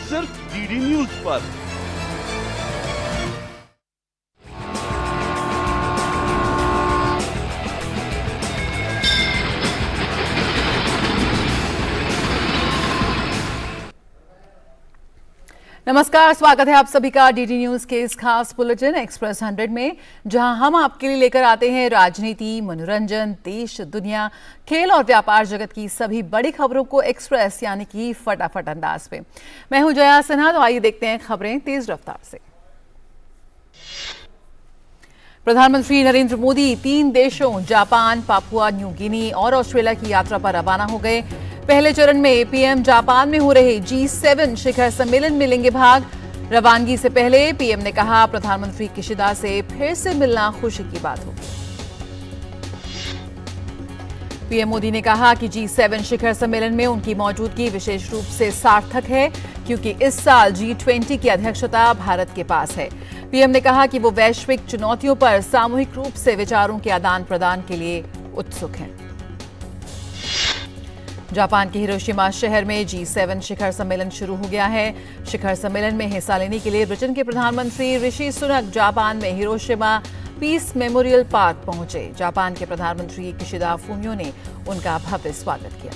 सिर्फ DD news पर। नमस्कार, स्वागत है आप सभी का डीडी न्यूज के इस खास बुलेटिन एक्सप्रेस 100 में, जहां हम आपके लिए लेकर आते हैं राजनीति, मनोरंजन, देश, दुनिया, खेल और व्यापार जगत की सभी बड़ी खबरों को एक्सप्रेस यानी कि फटाफट अंदाज में। मैं हूं जया सिन्हा, तो आइए देखते हैं खबरें तेज रफ्तार से। प्रधानमंत्री नरेंद्र मोदी 3 देशों जापान, पापुआ न्यू गिनी और ऑस्ट्रेलिया की यात्रा पर रवाना हो गए। पहले चरण में पीएम जापान में हो रहे G7 शिखर सम्मेलन में लेंगे भाग। रवानगी से पहले पीएम ने कहा, प्रधानमंत्री किशिदा से फिर से मिलना खुशी की बात होगी। पीएम मोदी ने कहा कि G7 शिखर सम्मेलन में उनकी मौजूदगी विशेष रूप से सार्थक है, क्योंकि इस साल G20 की अध्यक्षता भारत के पास है। पीएम ने कहा कि वो वैश्विक चुनौतियों पर सामूहिक रूप से विचारों के आदान प्रदान के लिए उत्सुक हैं। जापान के हिरोशिमा शहर में G7 शिखर सम्मेलन शुरू हो गया है। शिखर सम्मेलन में हिस्सा लेने के लिए ब्रिटेन के प्रधानमंत्री ऋषि सुनक जापान में हिरोशिमा पीस मेमोरियल पार्क पहुंचे। जापान के प्रधानमंत्री किशिदा फुमियो ने उनका भव्य स्वागत किया।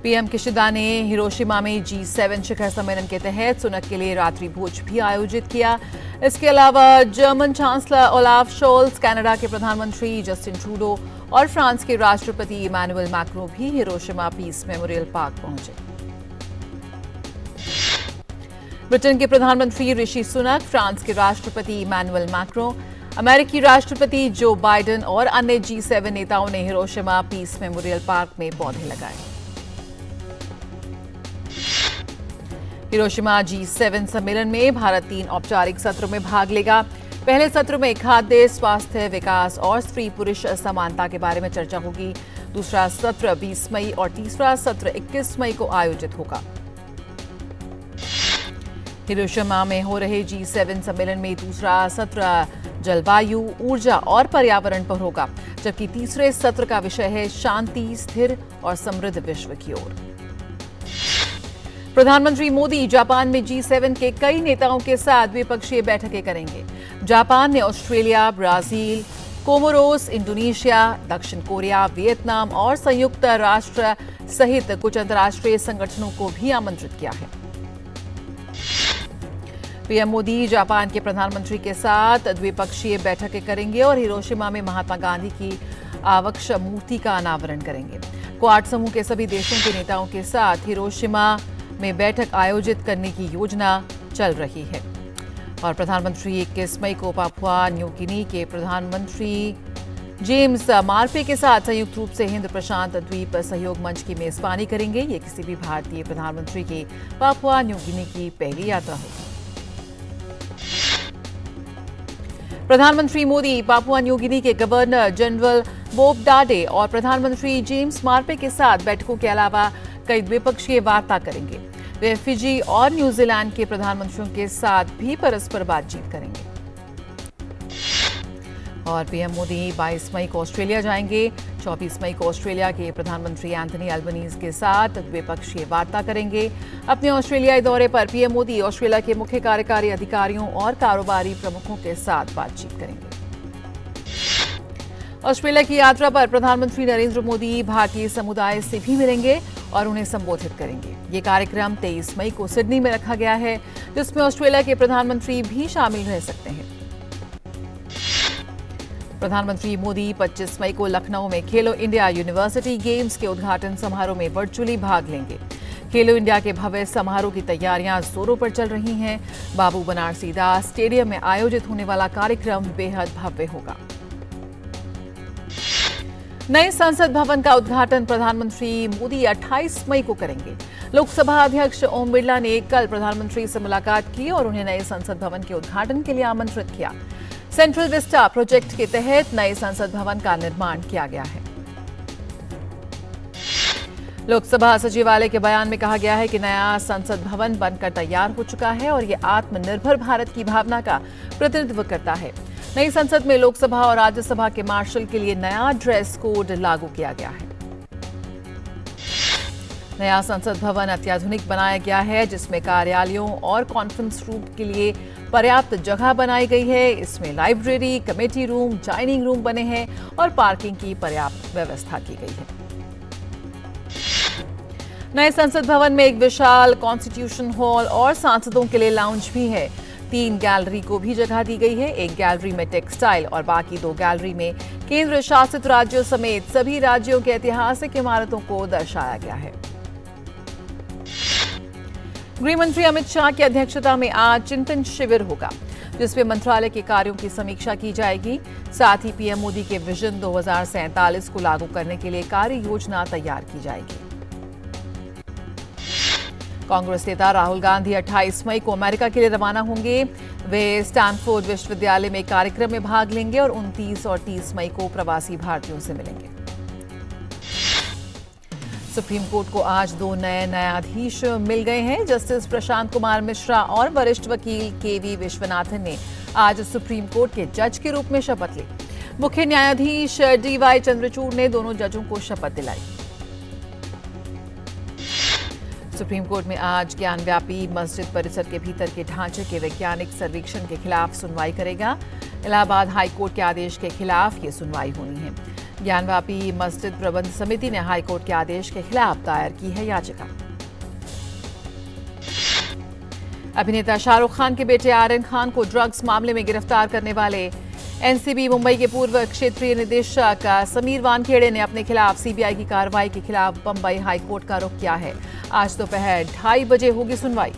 पीएम किशिदा ने हिरोशिमा में G7 शिखर सम्मेलन के तहत सुनक के लिए रात्रि भोज भी आयोजित किया। इसके अलावा German chancellor Olaf Sholes, Canada के प्रधानमंत्री जस्टिन ट्रूडो और फ्रांस के राष्ट्रपति इमैनुअल मैक्रों भी हिरोशिमा पीस मेमोरियल पार्क पहुंचे। ब्रिटेन के प्रधानमंत्री ऋषि सुनक, फ्रांस के राष्ट्रपति इमैनुअल मैक्रों, अमेरिकी राष्ट्रपति जो बाइडेन और अन्य G7 नेताओं ने हिरोशिमा पीस मेमोरियल पार्क में पौधे लगाए। हिरोशिमा G7 सम्मेलन में भारत 3 औपचारिक सत्रों में भाग लेगा। पहले सत्र में खाद्य, स्वास्थ्य, विकास और स्त्री पुरुष समानता के बारे में चर्चा होगी। दूसरा सत्र 20 मई और तीसरा सत्र 21 मई को आयोजित होगा। हिरोशिमा में हो रहे G7 सम्मेलन में दूसरा सत्र जलवायु, ऊर्जा और पर्यावरण पर होगा, जबकि तीसरे सत्र का विषय है शांति, स्थिर और समृद्ध विश्व की ओर। प्रधानमंत्री मोदी जापान में G7 के कई नेताओं के साथ द्विपक्षीय बैठकें करेंगे। जापान ने ऑस्ट्रेलिया, ब्राजील, कोमोरोस, इंडोनेशिया, दक्षिण कोरिया, वियतनाम और संयुक्त राष्ट्र सहित कुछ अंतर्राष्ट्रीय संगठनों को भी आमंत्रित किया है। पीएम मोदी जापान के प्रधानमंत्री के साथ द्विपक्षीय बैठकें करेंगे और हिरोशिमा में महात्मा गांधी की आवक्ष मूर्ति का अनावरण करेंगे। क्वाड समूह के सभी देशों के नेताओं के साथ हिरोशिमा में बैठक आयोजित करने की योजना चल रही है। और प्रधानमंत्री 21 मई को पापुआ न्यू गिनी के प्रधानमंत्री जेम्स मार्पे के साथ संयुक्त रूप से हिंद प्रशांत द्वीप सहयोग मंच की मेजबानी करेंगे। ये किसी भी भारतीय प्रधानमंत्री की पापुआ न्यू गिनी की पहली यात्रा होगी। प्रधानमंत्री मोदी पापुआ न्यू गिनी के गवर्नर जनरल बोब डाडे और प्रधानमंत्री जेम्स मार्पे के साथ बैठकों के अलावा कई द्विपक्षीय वार्ता करेंगे। वे फिजी और न्यूजीलैंड के प्रधानमंत्रियों के साथ भी परस्पर बातचीत करेंगे। और पीएम मोदी 22 मई को ऑस्ट्रेलिया जाएंगे। 24 मई को ऑस्ट्रेलिया के प्रधानमंत्री एंथनी अल्बनीज के साथ द्विपक्षीय वार्ता करेंगे। अपने ऑस्ट्रेलियाई दौरे पर पीएम मोदी ऑस्ट्रेलिया के मुख्य कार्यकारी अधिकारियों और कारोबारी प्रमुखों के साथ बातचीत करेंगे। ऑस्ट्रेलिया की यात्रा पर प्रधानमंत्री नरेंद्र मोदी भारतीय समुदाय से भी मिलेंगे और उन्हें संबोधित करेंगे। ये कार्यक्रम 23 मई को सिडनी में रखा गया है, जिसमें ऑस्ट्रेलिया के प्रधानमंत्री भी शामिल रह सकते हैं। प्रधानमंत्री मोदी 25 मई को लखनऊ में खेलो इंडिया यूनिवर्सिटी गेम्स के उद्घाटन समारोह में वर्चुअली भाग लेंगे। खेलो इंडिया के भव्य समारोह की तैयारियां जोरों पर चल रही हैं। बाबू बनारसी दास स्टेडियम में आयोजित होने वाला कार्यक्रम बेहद भव्य होगा। नए संसद भवन का उद्घाटन प्रधानमंत्री मोदी 28 मई को करेंगे। लोकसभा अध्यक्ष ओम बिरला ने कल प्रधानमंत्री से मुलाकात की और उन्हें नए संसद भवन के उद्घाटन के लिए आमंत्रित किया। सेंट्रल विस्टा प्रोजेक्ट के तहत नए संसद भवन का निर्माण किया गया है। लोकसभा सचिवालय के बयान में कहा गया है कि नया संसद भवन बनकर तैयार हो चुका है और यह आत्मनिर्भर भारत की भावना का प्रतिनिधित्व करता है। नई संसद में लोकसभा और राज्यसभा के मार्शल के लिए नया ड्रेस कोड लागू किया गया है। नया संसद भवन अत्याधुनिक बनाया गया है, जिसमें कार्यालयों और कॉन्फ्रेंस रूम के लिए पर्याप्त जगह बनाई गई है। इसमें library, committee room, dining room बने हैं और पार्किंग की पर्याप्त व्यवस्था की गई है। नए संसद भवन में एक विशाल कॉन्स्टिट्यूशन हॉल और सांसदों के लिए लाउंज भी है। 3 गैलरी को भी जगह दी गई है। एक गैलरी में टेक्सटाइल और बाकी 2 गैलरी में केंद्र शासित राज्यों समेत सभी राज्यों के ऐतिहासिक इमारतों को दर्शाया गया है। गृह मंत्री अमित शाह की अध्यक्षता में आज चिंतन शिविर होगा, जिसमें मंत्रालय के कार्यों की समीक्षा की जाएगी। साथ ही पीएम मोदी के विजन 2047 को लागू करने के लिए कार्य योजना तैयार की जाएगी। कांग्रेस नेता राहुल गांधी 28 मई को अमेरिका के लिए रवाना होंगे। वे स्टैनफोर्ड विश्वविद्यालय में कार्यक्रम में भाग लेंगे और 29 और 30 मई को प्रवासी भारतीयों से मिलेंगे। सुप्रीम कोर्ट को आज 2 नए न्यायाधीश मिल गए हैं। जस्टिस प्रशांत कुमार मिश्रा और वरिष्ठ वकील केवी विश्वनाथन ने आज सुप्रीम कोर्ट के जज के रूप में शपथ ली। मुख्य न्यायाधीश डीवाई चंद्रचूड़ ने दोनों जजों को शपथ दिलाई। सुप्रीम कोर्ट में आज ज्ञानव्यापी मस्जिद परिसर के भीतर के ढांचे के वैज्ञानिक सर्वेक्षण के खिलाफ सुनवाई करेगा। इलाहाबाद हाईकोर्ट के आदेश के खिलाफ ये सुनवाई होनी है। ज्ञानव्यापी मस्जिद प्रबंध समिति ने हाईकोर्ट के आदेश के खिलाफ दायर की है याचिका। अभिनेता शाहरुख खान के बेटे आर्यन खान को ड्रग्स मामले में गिरफ्तार करने वाले एनसीबी मुंबई के पूर्व क्षेत्रीय निदेशक समीर वानखेड़े ने अपने खिलाफ सीबीआई की कार्रवाई के खिलाफ बंबई हाईकोर्ट का रुख किया है। आज दोपहर 2:30 बजे होगी सुनवाई।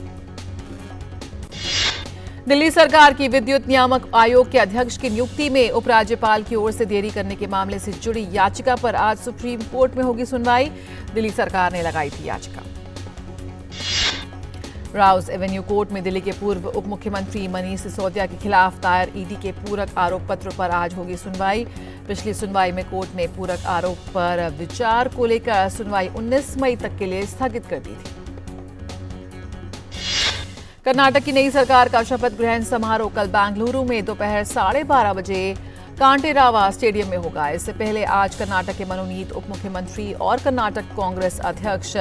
दिल्ली सरकार की विद्युत नियामक आयोग के अध्यक्ष की नियुक्ति में उपराज्यपाल की ओर से देरी करने के मामले से जुड़ी याचिका पर आज सुप्रीम कोर्ट में होगी सुनवाई। दिल्ली सरकार ने लगाई थी याचिका। राउस एवेन्यू कोर्ट में दिल्ली के पूर्व उप मुख्यमंत्री मनीष सिसोदिया के खिलाफ दायर ईडी के पूरक आरोप पत्र पर आज होगी सुनवाई। पिछली सुनवाई में कोर्ट ने पूरक आरोप पर विचार को लेकर सुनवाई 19 मई तक के लिए स्थगित कर दी थी। कर्नाटक की नई सरकार का शपथ ग्रहण समारोह कल बेंगलुरु में दोपहर 12:30 बजे कांटेरावा स्टेडियम में होगा। इससे पहले आज कर्नाटक के मनोनीत उप मुख्यमंत्री और कर्नाटक कांग्रेस अध्यक्ष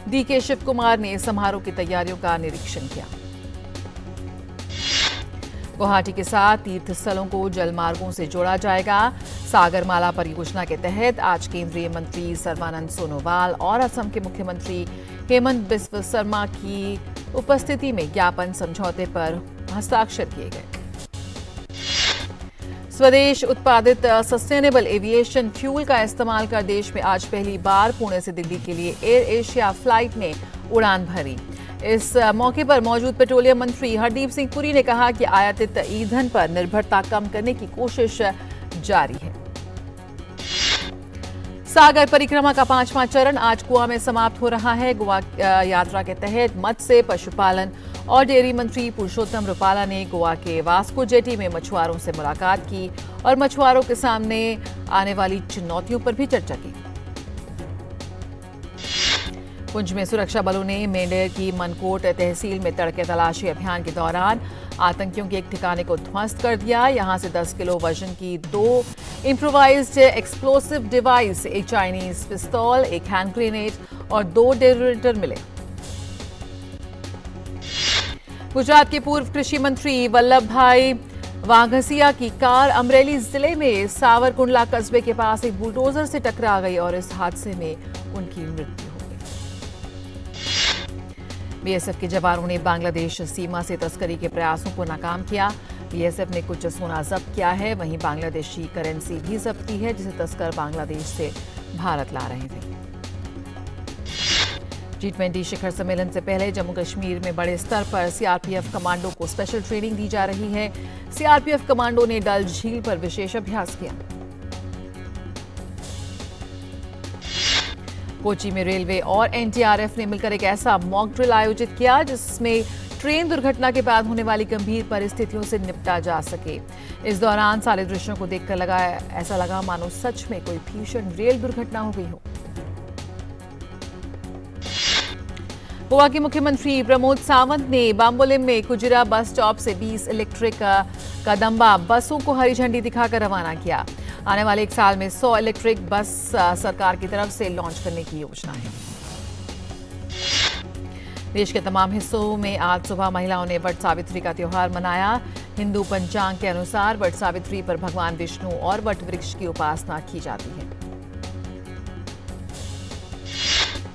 डीके शिव कुमार ने समारोह की तैयारियों का निरीक्षण किया। गुवाहाटी के साथ तीर्थ स्थलों को जलमार्गों से जोड़ा जाएगा। सागरमाला परियोजना के तहत आज केंद्रीय मंत्री सर्बानंद सोनोवाल और असम के मुख्यमंत्री हेमंत बिस्व शर्मा की उपस्थिति में ज्ञापन समझौते पर हस्ताक्षर किए गए। स्वदेश उत्पादित सस्टेनेबल एविएशन फ्यूल का इस्तेमाल कर देश में आज पहली बार पुणे से दिल्ली के लिए एयर एशिया फ्लाइट ने उड़ान भरी। इस मौके पर मौजूद पेट्रोलियम मंत्री हरदीप सिंह पुरी ने कहा कि आयातित ईंधन पर निर्भरता कम करने की कोशिश जारी है। सागर परिक्रमा का 5वां चरण आज गोवा में समाप्त हो रहा है। गोवा यात्रा के तहत मत्स्य, पशुपालन और डेयरी मंत्री पुरुषोत्तम रुपाला ने गोवा के वास्को जेटी में मछुआरों से मुलाकात की और मछुआरों के सामने आने वाली चुनौतियों पर भी चर्चा की। पुंछ में सुरक्षा बलों ने मेंढर की मनकोट तहसील में तड़के तलाशी अभियान के दौरान आतंकियों के एक ठिकाने को ध्वस्त कर दिया। यहां से 10 किलो वजन की 2 इम्प्रोवाइज्ड एक्सप्लोसिव डिवाइस, एक चाइनीज पिस्तौल, एक हैंड ग्रेनेड और 2 डेटोनेटर मिले। गुजरात के पूर्व कृषि मंत्री वल्लभ भाई वाघसिया की कार अमरेली जिले में सावरकुंडला कस्बे के पास एक बुलडोजर से टकरा गई और इस हादसे में उनकी मृत्यु हो गई। बीएसएफ के जवानों ने बांग्लादेश सीमा से तस्करी के प्रयासों को नाकाम किया। बीएसएफ ने कुछ सोना जब्त किया है, वहीं बांग्लादेशी करेंसी भी जब्त की है, जिसे तस्कर बांग्लादेश से भारत ला रहे थे। G20 शिखर सम्मेलन से पहले जम्मू कश्मीर में बड़े स्तर पर सीआरपीएफ कमांडो को स्पेशल ट्रेनिंग दी जा रही है। सीआरपीएफ कमांडो ने डल झील पर विशेष अभ्यास किया। कोची में रेलवे और एनडीआरएफ ने मिलकर एक ऐसा मॉक ड्रिल आयोजित किया जिसमें ट्रेन दुर्घटना के बाद होने वाली गंभीर परिस्थितियों से निपटा जा सके। इस दौरान सारे दृश्यों को देखकर ऐसा लगा मानो सच में कोई भीषण रेल दुर्घटना हो गई हो। गोवा के मुख्यमंत्री प्रमोद सावंत ने बाम्बोलिम में कुजिरा बस स्टॉप से 20 इलेक्ट्रिक कदम्बा बसों को हरी झंडी दिखाकर रवाना किया। आने वाले 1 साल में 100 इलेक्ट्रिक बस सरकार की तरफ से लॉन्च करने की योजना है। देश के तमाम हिस्सों में आज सुबह महिलाओं ने वट सावित्री का त्योहार मनाया। हिंदू पंचांग के अनुसार वट सावित्री पर भगवान विष्णु और वट वृक्ष की उपासना की जाती है।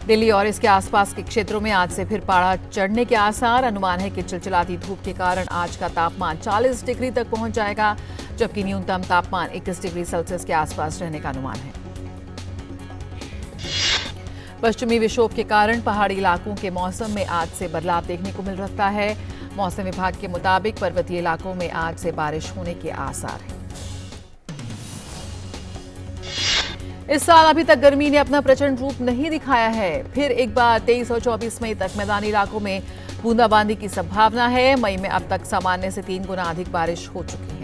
दिल्ली और इसके आसपास के क्षेत्रों में आज से फिर पारा चढ़ने के आसार। अनुमान है कि चिलचिलाती धूप के कारण आज का तापमान 40 डिग्री तक पहुंच जाएगा, जबकि न्यूनतम तापमान 21 डिग्री सेल्सियस के आसपास रहने का अनुमान है। पश्चिमी विक्षोभ के कारण पहाड़ी इलाकों के मौसम में आज से बदलाव देखने को मिल सकता है। मौसम विभाग के मुताबिक पर्वतीय इलाकों में आज से बारिश होने के आसार हैं। इस साल अभी तक गर्मी ने अपना प्रचंड रूप नहीं दिखाया है। फिर एक बार 23 और 24 मई तक मैदानी इलाकों में बूंदाबांदी की संभावना है। मई में अब तक सामान्य से 3 गुना अधिक बारिश हो चुकी है।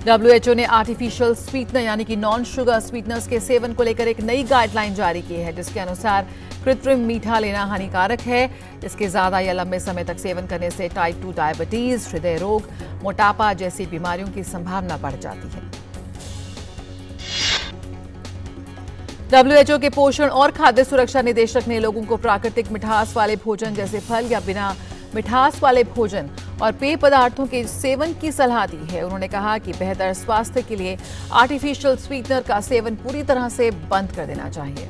WHO ने आर्टिफिशियल स्वीटनर यानी कि नॉन शुगर स्वीटनर्स के सेवन को लेकर एक नई गाइडलाइन जारी की है, जिसके अनुसार कृत्रिम मीठा लेना हानिकारक है। इसके ज्यादा या लंबे समय तक सेवन करने से टाइप 2 डायबिटीज, हृदय रोग, मोटापा जैसी बीमारियों की संभावना बढ़ जाती है। WHO के पोषण और खाद्य सुरक्षा निदेशक ने लोगों को प्राकृतिक मिठास वाले भोजन जैसे फल या बिना मिठास वाले भोजन और पेय पदार्थों के सेवन की सलाह दी है। उन्होंने कहा कि बेहतर स्वास्थ्य के लिए आर्टिफिशियल स्वीटनर का सेवन पूरी तरह से बंद कर देना चाहिए।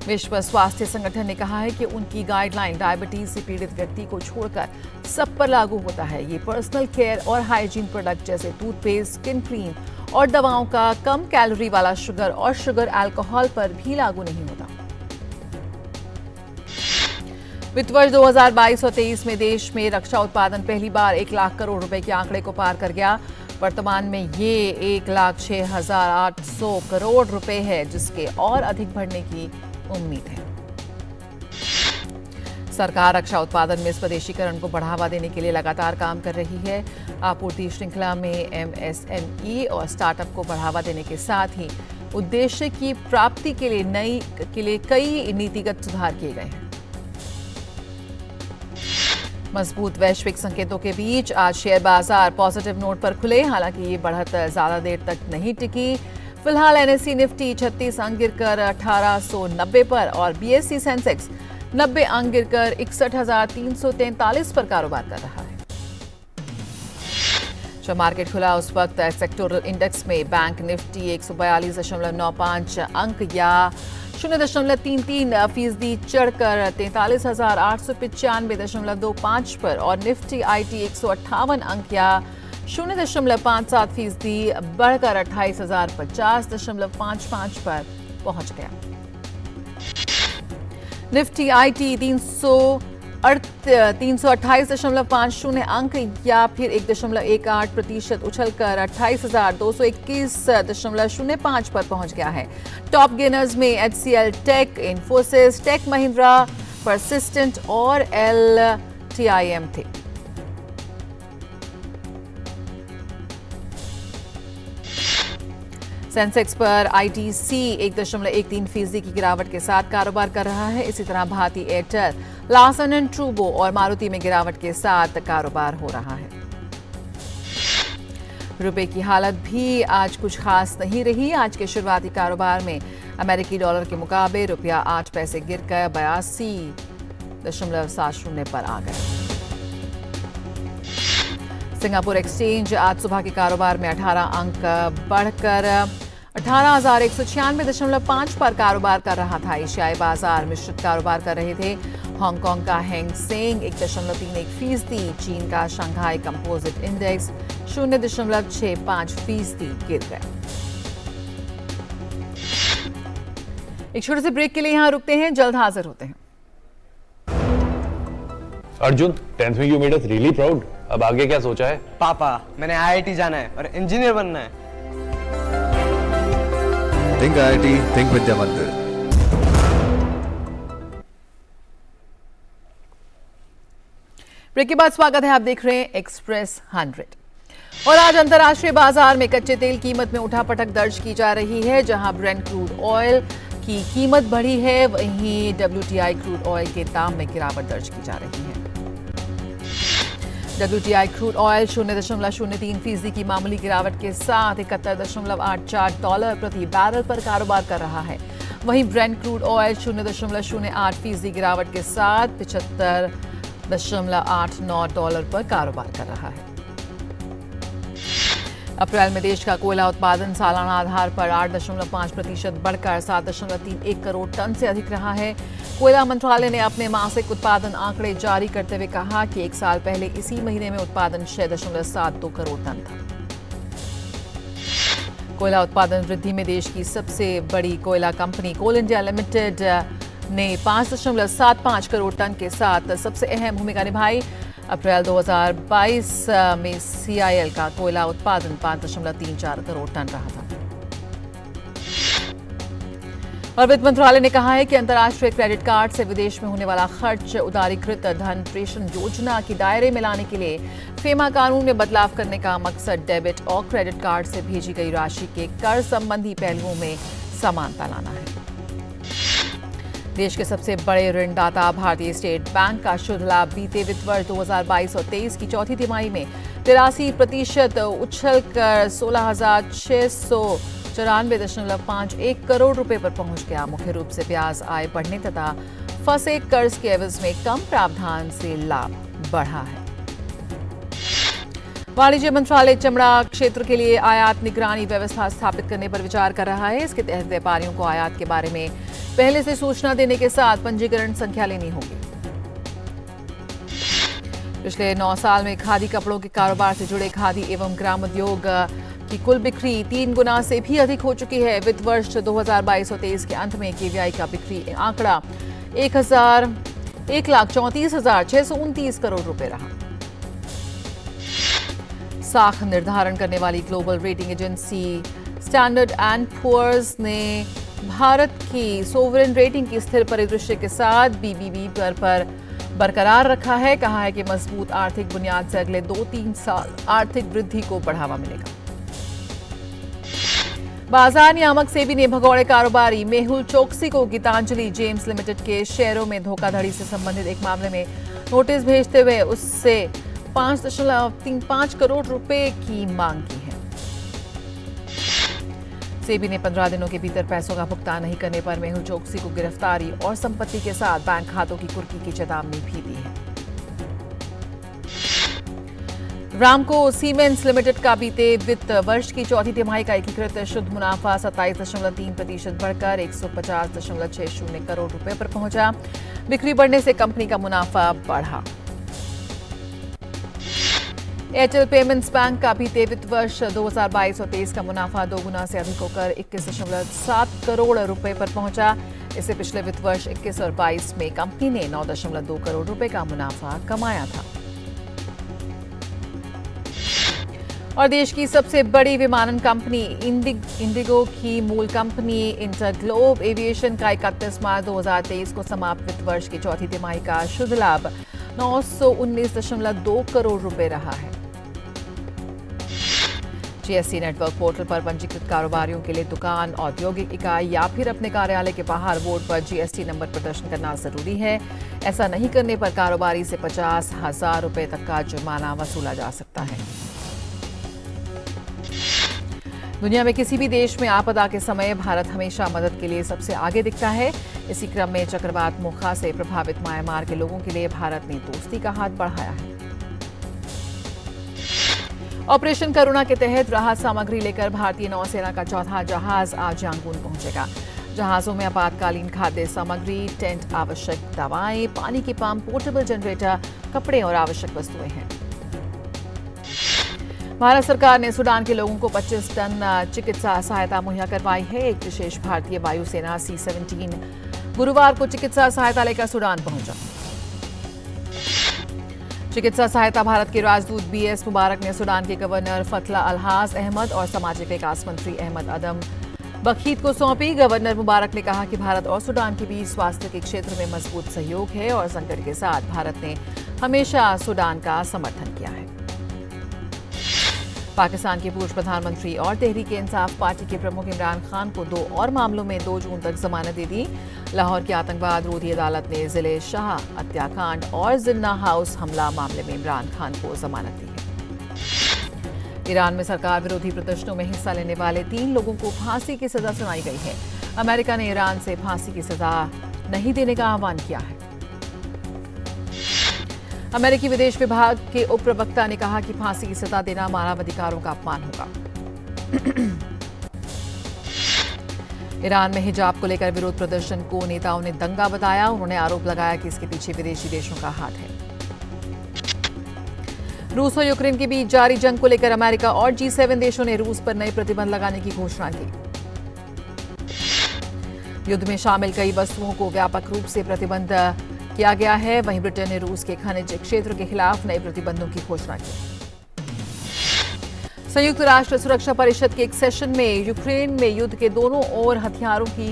विश्व स्वास्थ्य संगठन ने कहा है कि उनकी गाइडलाइन डायबिटीज से पीड़ित व्यक्ति को छोड़कर सब पर लागू होता है। ये पर्सनल केयर और हाइजीन प्रोडक्ट जैसे टूथपेस्ट, स्किन क्रीम और दवाओं का कम कैलोरी वाला शुगर और शुगर अल्कोहल पर भी लागू नहीं होता। वित्त वर्ष 2022 और 23 में देश में रक्षा उत्पादन पहली बार 1 लाख करोड़ रुपए के आंकड़े को पार कर गया। वर्तमान में ये 1,06,800 करोड़ रुपए है, जिसके और अधिक बढ़ने की उम्मीद है। सरकार रक्षा उत्पादन में स्वदेशीकरण को बढ़ावा देने के लिए लगातार काम कर रही है। आपूर्ति श्रृंखला में MSME और स्टार्टअप को बढ़ावा देने के साथ ही उद्देश्य की प्राप्ति के लिए कई नीतिगत सुधार किए गए हैं। मजबूत वैश्विक संकेतों के बीच आज शेयर बाजार पॉजिटिव नोट पर खुले। हालांकि ये बढ़त ज्यादा देर तक नहीं टिकी। फिलहाल NSE निफ्टी 36 अंक गिरकर 1890 पर और BSE सेंसेक्स 90 अंक गिरकर 61,343 पर कारोबार कर रहा है। जब मार्केट खुला उस वक्त सेक्टोरल इंडेक्स में बैंक निफ्टी 142.95 अंक या 0.33% चढ़कर 43,895.25 पर और निफ्टी IT 158 अंक या 0.57% बढ़कर 28,050.55 पर पहुंच गया। निफ्टी IT 328.50 अंक या फिर 1.18% उछलकर 28,221.05 पर पहुंच गया है। टॉप गेनर्स में HCL tech, Infosys, tech Mahindra, Persistent और LTIM थे। सेंसेक्स पर ITC 1.13% की गिरावट के साथ कारोबार कर रहा है। इसी तरह भारती एयरटेल, लार्सन एंड ट्रूबो और मारुति में गिरावट के साथ कारोबार हो रहा है। रुपए की हालत भी आज कुछ खास नहीं रही। आज के शुरुआती कारोबार में अमेरिकी डॉलर के मुकाबले रुपया 8 पैसे गिरकर 82.70 पर आ गया। सिंगापुर एक्सचेंज आज सुबह के कारोबार में 18 अंक बढ़कर 18,196.5 पर कारोबार कर रहा था। एशियाई बाजार मिश्रित कारोबार कर रहे थे। हांगकांग का हैंग सेंग 1.31%, चीन का शंघाई कंपोजिट इंडेक्स 0.65% गिर गया। एक छोटे से ब्रेक के लिए यहां रुकते हैं, जल्द हाजिर होते हैं। अर्जुन, 10th में you made us really proud. अब आगे क्या सोचा है? पापा, मैंने IIT जाना है और इंजीनियर बनना है। थिंक IIT, थिंक विद्या मंदिर। ब्रेक के बाद स्वागत है, आप देख रहे हैं एक्सप्रेस 100। और आज अंतर्राष्ट्रीय बाजार में कच्चे तेल कीमत में उठापटक दर्ज की जा रही है। जहां ब्रेंट क्रूड ऑयल की कीमत बढ़ी है, वहीं WTI क्रूड ऑयल के दाम में गिरावट दर्ज की जा रही है। WTI क्रूड ऑयल 0.03% की मामूली गिरावट के साथ $71.84 प्रति बैरल पर कारोबार कर रहा है। वहीं ब्रेंट क्रूड ऑयल 0.08% गिरावट के साथ $75.89 पर कारोबार कर रहा है। अप्रैल में देश का कोयला उत्पादन सालाना आधार पर 8.5% बढ़कर 7.31 करोड़ टन से अधिक रहा है। कोयला मंत्रालय ने अपने मासिक उत्पादन आंकड़े जारी करते हुए कहा कि एक साल पहले इसी महीने में उत्पादन 6.72 करोड़ टन था। कोयला उत्पादन वृद्धि में देश की सबसे बड़ी कोयला कंपनी कोल इंडिया लिमिटेड ने 5.75 करोड़ टन के साथ सबसे अहम भूमिका निभाई। अप्रैल 2022 में सीआईएल का कोयला उत्पादन 5.34 करोड़ टन रहा था। और वित्त मंत्रालय ने कहा है कि अंतर्राष्ट्रीय क्रेडिट कार्ड से विदेश में होने वाला खर्च उदारीकृत धन प्रेषण योजना के दायरे में लाने के लिए फेमा कानून में बदलाव करने का मकसद डेबिट और क्रेडिट कार्ड से भेजी गई राशि के कर संबंधी पहलुओं में समानता लाना है। देश के सबसे बड़े ऋणदाता भारतीय स्टेट बैंक का शुद्ध लाभ बीते वित्त वर्ष 2022 और 23 की चौथी तिमाही में 83% उछलकर 16,694.51 करोड़ रुपए पर पहुंच गया। मुख्य रूप से ब्याज आय बढ़ने तथा फंसे कर्ज के एवज में कम प्रावधान से लाभ बढ़ा है। वाणिज्य मंत्रालय चमड़ा क्षेत्र के लिए आयात निगरानी व्यवस्था स्थापित करने पर विचार कर रहा है। इसके तहत व्यापारियों को आयात के बारे में पहले से सूचना देने के साथ पंजीकरण संख्या लेनी होगी। पिछले 9 साल में खादी कपड़ों के कारोबार से जुड़े खादी एवं ग्रामोद्योग की कुल बिक्री 3 गुना से भी अधिक हो चुकी है। वित्त वर्ष 2022 और 23 के अंत में केवीआई का बिक्री आंकड़ा 1,34,629 करोड़ रुपए रहा। साख निर्धारण करने वाली global rating agency Standard and Poor's ने भारत की सोवरेन रेटिंग की स्थिर परिदृश्य के साथ बीबीबी पर बरकरार रखा है। कहा है कि मजबूत आर्थिक बुनियाद से अगले 2-3 साल आर्थिक वृद्धि को बढ़ावा मिलेगा। बाजार नियामक सेबी ने भगौड़े कारोबारी मेहुल चोकसी को गीतांजलि जेम्स लिमिटेड के शेयरों में धोखाधड़ी से संबंधित एक मामले में नोटिस भेजते हुए उससे 5.35 करोड़ रुपए की मांग की है। सेबी ने 15 दिनों के भीतर पैसों का भुगतान नहीं करने पर मेहुल चोकसी को गिरफ्तारी और संपत्ति के साथ बैंक खातों की कुर्की की चेतावनी भी दी है। रामको सीमेंट्स लिमिटेड का बीते वित्त वर्ष की चौथी तिमाही का एकीकृत शुद्ध मुनाफा 27.3% बढ़कर 150.60 करोड़ रुपए पर पहुंचा। बिक्री बढ़ने से कंपनी का मुनाफा बढ़ा। एयरटेल पेमेंट्स बैंक का बीते वित्त वर्ष 2022 और 23 का मुनाफा 2 गुना से अधिक होकर 21.7 करोड़ रुपए पर पहुंचा। इससे पिछले वित्त वर्ष 21 और 22 में कंपनी ने 9.2 करोड़ रुपए का मुनाफा कमाया था। और देश की सबसे बड़ी विमानन कंपनी इंडिगो की मूल कंपनी इंटरग्लोब एविएशन का 31 मार्च 2023 को समाप्त वित्त वर्ष की चौथी तिमाही का शुद्ध लाभ 919.2 करोड़ रुपए रहा है। जीएसटी नेटवर्क पोर्टल पर पंजीकृत कारोबारियों के लिए दुकान, औद्योगिक इकाई या फिर अपने कार्यालय के बाहर बोर्ड पर जीएसटी नंबर प्रदर्शन करना जरूरी है। ऐसा नहीं करने पर कारोबारी से 50,000 रुपए तक का जुर्माना वसूला जा सकता है। दुनिया में किसी भी देश में आपदा के समय भारत हमेशा मदद के लिए सबसे आगे दिखता है। इसी क्रम में चक्रवात मोखा से प्रभावित म्यांमार के लोगों के लिए भारत ने दोस्ती का हाथ बढ़ाया है। ऑपरेशन करुणा के तहत राहत सामग्री लेकर भारतीय नौसेना का चौथा जहाज आज यांगून पहुंचेगा। जहाजों में आपातकालीन खाद्य सामग्री, टेंट, आवश्यक दवाएं, पानी की पंप, पोर्टेबल जनरेटर, कपड़े और आवश्यक वस्तुएं हैं। भारत सरकार ने सूडान के लोगों को 25 टन चिकित्सा सहायता मुहैया करवाई है। एक विशेष भारतीय वायुसेना C-17 गुरुवार को चिकित्सा सहायता लेकर सूडान पहुंचा। चिकित्सा सहायता भारत के राजदूत BS मुबारक ने सूडान के गवर्नर फतला अलहाज अहमद और सामाजिक विकास मंत्री अहमद अदम बखीत को सौंपी। गवर्नर मुबारक ने कहा कि भारत और सूडान के बीच स्वास्थ्य के क्षेत्र में मजबूत सहयोग है और संकट के साथ भारत ने हमेशा सूडान का समर्थन किया है। पाकिस्तान के पूर्व प्रधानमंत्री और तहरीक इंसाफ पार्टी के प्रमुख इमरान खान को 2 और मामलों में 2 जून तक जमानत दे दी। लाहौर की आतंकवाद रोधी अदालत ने जिले शाह हत्याकांड और जिन्ना हाउस हमला मामले में इमरान खान को जमानत दी है। ईरान में सरकार विरोधी प्रदर्शनों में हिस्सा लेने वाले 3 लोगों को फांसी की सजा सुनाई गई है। अमेरिका ने ईरान से फांसी की सजा नहीं देने का आह्वान किया है। अमेरिकी विदेश विभाग के उप प्रवक्ता ने कहा कि फांसी की सजा देना मानवाधिकारों का अपमान होगा। ईरान में हिजाब को लेकर विरोध प्रदर्शन को नेताओं ने दंगा बताया। उन्होंने आरोप लगाया कि इसके पीछे विदेशी देशों का हाथ है। रूस और यूक्रेन के बीच जारी जंग को लेकर अमेरिका और G7 देशों ने रूस पर नए प्रतिबंध लगाने की घोषणा की। युद्ध में शामिल कई वस्तुओं को व्यापक रूप से प्रतिबंध किया गया है। वहीं ब्रिटेन ने रूस के खनिज क्षेत्र के खिलाफ नए प्रतिबंधों की घोषणा की। संयुक्त राष्ट्र सुरक्षा परिषद के एक सेशन में यूक्रेन में युद्ध के दोनों ओर हथियारों की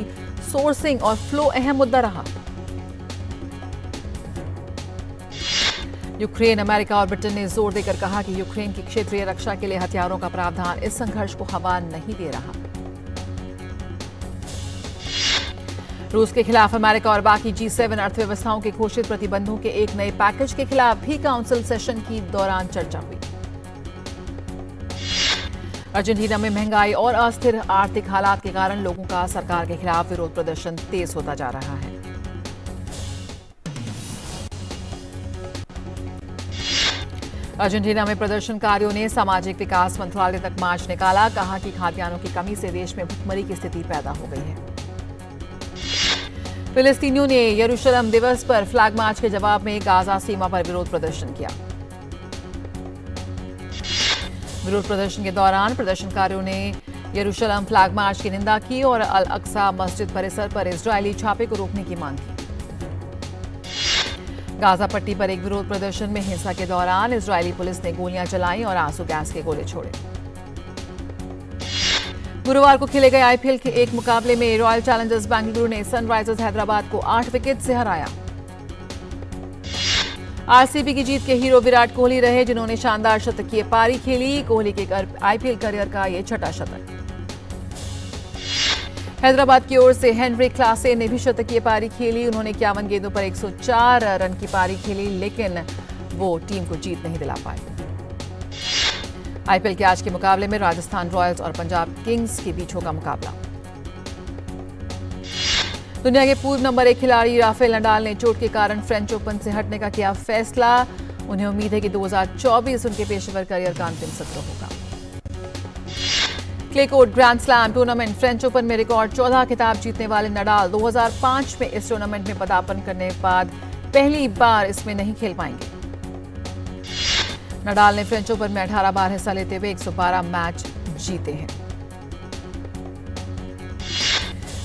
सोर्सिंग और फ्लो अहम मुद्दा रहा। यूक्रेन, अमेरिका और ब्रिटेन ने जोर देकर कहा कि यूक्रेन की क्षेत्रीय रक्षा के लिए हथियारों का प्रावधान इस संघर्ष को हवा नहीं दे रहा। रूस के खिलाफ अमेरिका और बाकी G7 अर्थव्यवस्थाओं के घोषित प्रतिबंधों के एक नए पैकेज के खिलाफ भी काउंसिल सेशन की दौरान चर्चा हुई। अर्जेंटीना में महंगाई और अस्थिर आर्थिक हालात के कारण लोगों का सरकार के खिलाफ विरोध प्रदर्शन तेज होता जा रहा है। अर्जेंटीना में प्रदर्शनकारियों ने सामाजिक विकास मंत्रालय तक मार्च निकाला। कहा कि खाद्यान्नों की कमी से देश में भुखमरी की स्थिति पैदा हो गई है। फिलिस्तीनियों ने यरूशलेम दिवस पर फ्लैग मार्च के जवाब में गाजा सीमा पर विरोध प्रदर्शन किया। विरोध प्रदर्शन के दौरान प्रदर्शनकारियों ने यरूशलेम फ्लैग मार्च की निंदा की और अल अक्सा मस्जिद परिसर पर इजरायली छापे को रोकने की मांग की। गाजा पट्टी पर एक विरोध प्रदर्शन में हिंसा के दौरान इजरायली पुलिस ने गोलियां चलाई और आंसू गैस के गोले छोड़े। गुरुवार को खेले गए आईपीएल के एक मुकाबले में रॉयल चैलेंजर्स बेंगलुरु ने सनराइजर्स हैदराबाद को 8 विकेट से हराया। आरसीबी की जीत के हीरो विराट कोहली रहे, जिन्होंने शानदार शतकीय पारी खेली। कोहली के आईपीएल करियर का ये छठा शतक। हैदराबाद की ओर से हेनरी क्लासे ने भी शतकीय पारी खेली। उन्होंने 51 गेंदों पर 104 रन की पारी खेली, लेकिन वो टीम को जीत नहीं दिला पाए। आईपीएल के आज के मुकाबले में राजस्थान रॉयल्स और पंजाब किंग्स के बीच होगा मुकाबला। दुनिया के पूर्व नंबर 1 खिलाड़ी राफेल नडाल ने चोट के कारण फ्रेंच ओपन से हटने का किया फैसला। उन्हें उम्मीद है कि 2024 उनके पेशेवर करियर का अंतिम सत्र होगा। Clay court grand slam tournament French open में रिकॉर्ड 14 खिताब जीतने वाले नडाल 2005 में इस टूर्नामेंट में पदार्पण करने के बाद पहली बार इसमें नहीं खेल पाएंगे। नडाल ने फ्रेंच ओपन में 18 बार हिस्सा लेते हुए 112 मैच जीते हैं।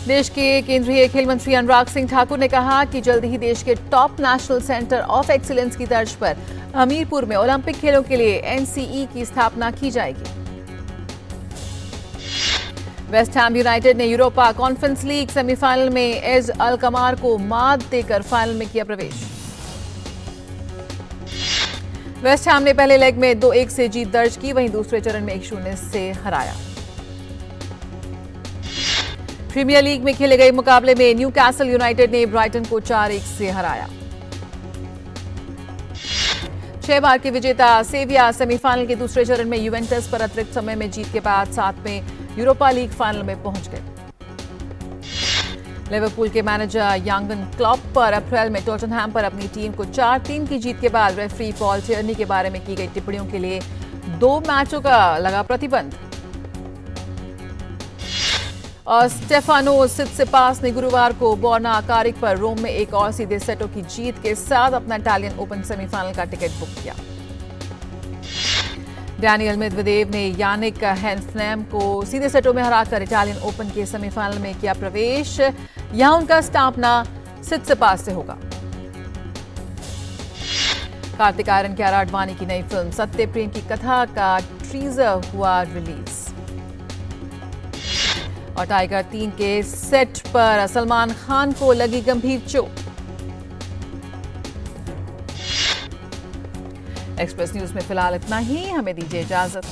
देश के केंद्रीय खेल मंत्री अनुराग सिंह ठाकुर ने कहा कि जल्द ही देश के top national centre of excellence की तर्ज पर हमीरपुर में ओलंपिक खेलों के लिए एनसीई की स्थापना की जाएगी। वेस्ट हैम यूनाइटेड ने यूरोपा कॉन्फ्रेंस लीग सेमीफाइनल में एज अलकमार को मात देकर फाइनल में किया प्रवेश। वेस्ट हैम ने पहले लेग में 2-1 से जीत दर्ज की, वहीं दूसरे चरण में 1-0 से हराया। प्रीमियर लीग में खेले गए मुकाबले में न्यूकैसल यूनाइटेड ने ब्राइटन को 4-1 से हराया। 6 बार के विजेता सेविया सेमीफाइनल के दूसरे चरण में यूवेंटस पर अतिरिक्त समय में जीत के बाद साथ में यूरोपा लीग फाइनल में पहुंच गए। लिवरपूल के मैनेजर यंगन क्लॉप पर अप्रैल में टॉटनहैम पर अपनी टीम को 4-3 की जीत के बाद रेफरी पॉल टियर्नी के बारे में की गई टिप्पणियों के लिए 2 मैचों का लगा प्रतिबंध। और स्टेफानो सित्सिपास ने गुरुवार को बोर्ना कारिक पर रोम में एक और सीधे सेटों की जीत के साथ अपना इटालियन ओपन सेमीफाइनल का टिकट बुक किया। डैनियल मेदवेदेव ने यानिक हैंसनेम को सीधे सेटों में हराकर इटालियन ओपन के सेमीफाइनल में किया प्रवेश। यहां उनका सामना सित्सिपास से होगा। कार्तिक आर्यन कियारा आडवाणी की नई फिल्म सत्य प्रेम की कथा का टीजर हुआ रिलीज। और टाइगर 3 के सेट पर सलमान खान को लगी गंभीर चोट। एक्सप्रेस न्यूज में फिलहाल इतना ही। हमें दीजिए इजाजत।